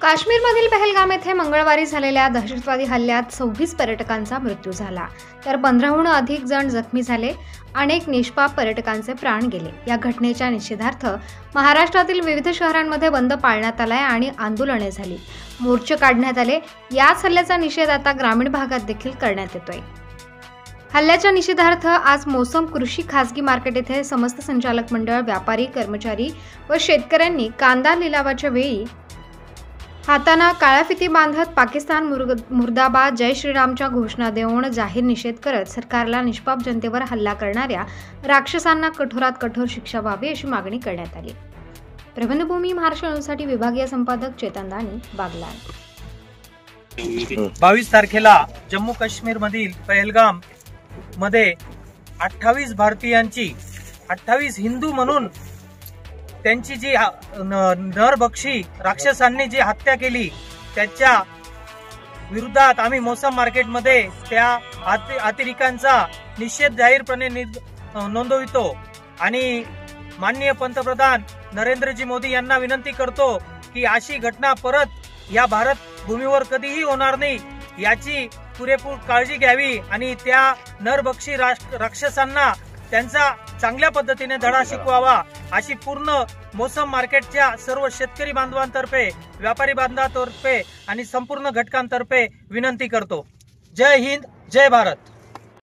काश्मीरमधील पहलगाम येथे मंगळवारी झालेल्या दहशतवादी हल्ल्यात 26 पर्यटकांचा मृत्यू झाला, तर 15हून अधिक जण जखमी झाले. अनेक निष्पाप पर्यटकांचे प्राण गेले. या घटनेच्या निषेधार्थ महाराष्ट्रातील विविध शहरांमध्ये बंद पाळण्यात आलाय आणि आंदोलने झाली. मोर्चे काढण्यात आले. याच हल्ल्याचा निषेध आता ग्रामीण भागात देखील करण्यात येतोय. हल्ल्याच्या निषेधार्थ आज मोसम कृषी खासगी मार्केट येथे समस्त संचालक मंडळ, व्यापारी, कर्मचारी व शेतकऱ्यांनी कांदा लिलावाच्या वेळी हातांना काळ्या फिती बांधत पाकिस्तान मुर्दाबाद, जय श्रीरामच्या घोषणा देऊन जाहीर निषेध करत सरकारला निष्पाप जनतेवर हल्ला करणाऱ्या राक्षसांना कठोरात कठोर शिक्षा व्हावी अशी मागणी करण्यात आली. प्रबंधभूमी महाराष्ट्र न्यूजसाठी विभागीय संपादक चेतन दानी, बागलाण. 22 तारखेला जम्मू काश्मीर मधील पहलगाम मध्ये 28 भारतीयांची 28 हिंदू म्हणून त्यांची जी नरभक्षी राक्षसांनी जी हत्या केली त्याच्या विरोधात आम्ही मोसम मार्केटमध्ये त्या अतिरेक्यांचा निषेध जाहीरपणे नोंदवितो आणि माननीय पंतप्रधान नरेंद्रजी मोदी यांना विनंती करतो की अशी घटना परत या भारत भूमीवर कधीही होणार नाही याची पुरेपूर काळजी घ्यावी आणि त्या नरभक्षी राक्षसांना त्यांचा चांगल्या पद्धतीने धडा शिकवावा अशी पूर्ण मोसम मार्केटच्या सर्व शेतकरी बांधवांतर्फे, व्यापारी बांधवांतर्फे आणि संपूर्ण घटकांतर्फे विनंती करतो. जय हिंद, जय भारत.